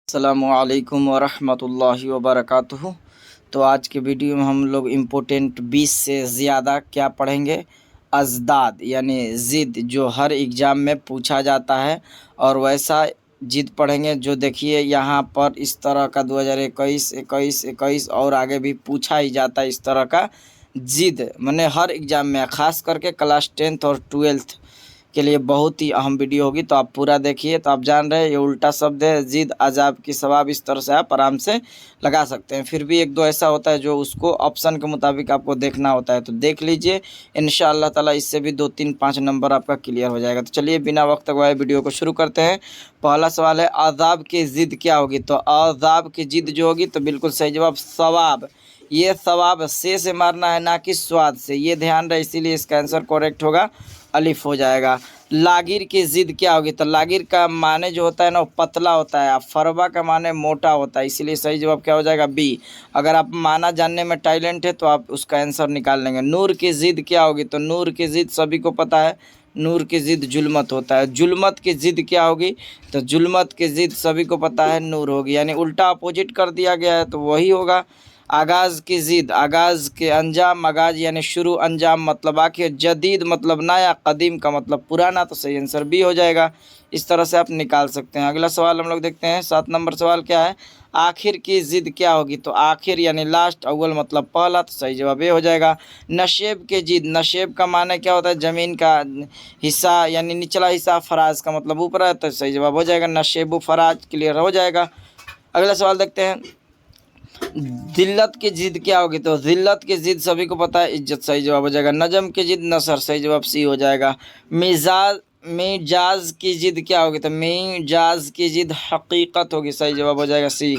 अस्सलामुअलैकुम वरहमतुल्लाहि वबरकातुहू। तो आज के वीडियो में हम लोग इम्पोर्टेंट 20 से ज़्यादा क्या पढ़ेंगे, अज़दाद यानी ज़िद, जो हर एग्ज़ाम में पूछा जाता है और वैसा ज़िद पढ़ेंगे जो देखिए यहाँ पर इस तरह का 2021, 21 और आगे भी पूछा ही जाता है। इस तरह का ज़िद माने हर एग्ज़ाम में, ख़ास करके क्लास 10th और 12th के लिए बहुत ही अहम वीडियो होगी, तो आप पूरा देखिए। तो आप जान रहे हैं ये उल्टा शब्द है, ज़िद अज़ाब की सवाब, इस तरह से आप आराम से लगा सकते हैं। फिर भी एक दो ऐसा होता है जो उसको ऑप्शन के मुताबिक आपको देखना होता है, तो देख लीजिए। इंशाअल्लाह ताला इससे भी 2, 3, 5 नंबर आपका क्लियर हो जाएगा। तो चलिए बिना वक्त गवाए वीडियो को शुरू करते हैं। पहला सवाल है, अज़ाब की ज़िद क्या होगी? तो अज़ाब की ज़िद जो होगी, तो बिल्कुल सही जवाब सवाब। ये सवाब से मारना है, ना कि स्वाद से, ये ध्यान रहे, इसीलिए इसका आंसर करेक्ट होगा, अलिफ हो जाएगा। लागिर की ज़िद क्या होगी? तो लागिर का माने जो होता है ना वो पतला होता है, फरवा का माने मोटा होता है, इसीलिए सही जवाब क्या हो जाएगा, बी। अगर आप माना जानने में टैलेंट है तो आप उसका आंसर निकाल लेंगे। नूर की ज़िद क्या होगी? तो नूर की ज़िद सभी को पता है, नूर की ज़िद जुल्मत होता है। जुल्मत की ज़िद क्या होगी? तो जुल्मत की ज़िद सभी को पता है, नूर होगी, यानी उल्टा अपोजिट कर दिया गया है तो वही होगा। आगाज़ की ज़िद, आगाज़ के अंजाम, आगाज़ यानी शुरू, अंजाम मतलब आखिर, जदीद मतलब नया, कदीम का मतलब पुराना, तो सही आंसर बी हो जाएगा। इस तरह से आप निकाल सकते हैं। अगला सवाल हम लोग देखते हैं, 7 नंबर सवाल क्या है, आखिर की ज़िद क्या होगी? तो आखिर यानी लास्ट, अव्वल मतलब पहला, तो सही जवाब ये हो जाएगा। नशेब की ज़िद, नशेब का माने क्या होता है, ज़मीन का हिस्सा यानी निचला हिस्सा, फराज का मतलब ऊपर है, तो सही जवाब हो जाएगा नशेब फराज, क्लियर हो जाएगा। अगला सवाल देखते हैं, दिल्लत की ज़िद क्या होगी? तो दिल्लत की ज़िद सभी को पता है, इज्जत, सही जवाब हो जाएगा। नजम की ज़िद नसर, सही जवाब सी हो जाएगा। मिजाज की ज़िद क्या होगी? तो मिजाज की ज़िद हकीकत होगी, सही जवाब हो जाएगा सी।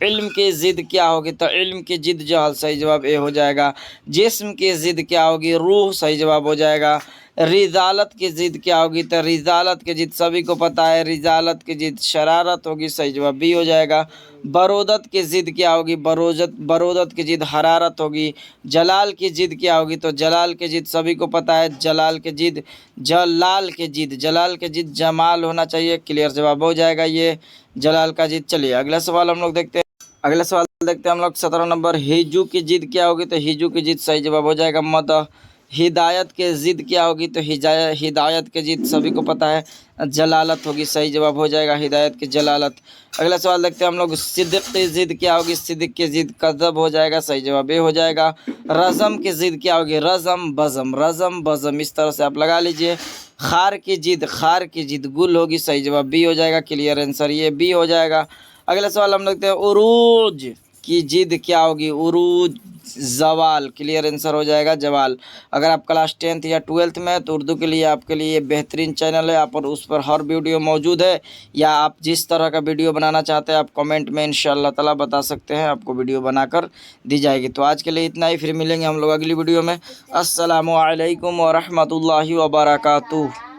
इल्म की ज़िद क्या होगी? तो इल्म की ज़िद जहल, सही जवाब ए हो जाएगा। जिस्म की ज़िद क्या होगी? रूह, सही जवाब हो जाएगा। रिजालत की ज़िद क्या होगी? तो रिजालत की ज़िद सभी को पता है, रिजालत की ज़िद शरारत होगी, सही जवाब बी हो जाएगा। बरोदत की ज़िद क्या होगी? बरोदत की ज़िद हरारत होगी। जलाल की ज़िद क्या होगी? तो जलाल की ज़िद सभी को पता है, जलाल की ज़िद जलाल की ज़िद, जलाल की ज़िद जमाल होना चाहिए, क्लियर जवाब हो जाएगा ये जलाल का ज़िद। चलिए अगला सवाल हम लोग देखते हैं। अगला सवाल देखते हैं हम लोग 17 नंबर, हिजू की ज़िद क्या होगी? तो हिजू की ज़िद सही जवाब हो जाएगा मद। हिदायत के ज़िद क्या होगी? तो हिदायत के ज़िद सभी को पता है, जलालत होगी, सही जवाब हो जाएगा हिदायत की जलालत। अगला सवाल देखते हैं हम लोग, सिद्दीक़ की ज़िद क्या होगी? सिद्दीक़ की ज़िद कज़ब हो जाएगा, सही जवाब ये हो जाएगा। रज़म की ज़िद क्या होगी? रज़म बज़म, रज़म बज़म, इस तरह से आप लगा लीजिए। खार की ज़िद गुल होगी, सही जवाब बी हो जाएगा, क्लियर आंसर ये बी हो जाएगा। अगला सवाल हम देखते हैं, उरूज की ज़िद क्या होगी? उरूज जवाल, क्लियर आंसर हो जाएगा जवाल। अगर आप क्लास 10th या 12th में, तो उर्दू के लिए आपके लिए बेहतरीन चैनल है, आप उस पर हर वीडियो मौजूद है, या आप जिस तरह का वीडियो बनाना चाहते हैं आप कमेंट में इंशाअल्लाह ताला बता सकते हैं, आपको वीडियो बनाकर दी जाएगी। तो आज के लिए इतना ही, फिर मिलेंगे हम लोग अगली वीडियो में। अस्सलामु अलैकुम व रहमतुल्लाहि व बरकातुहू।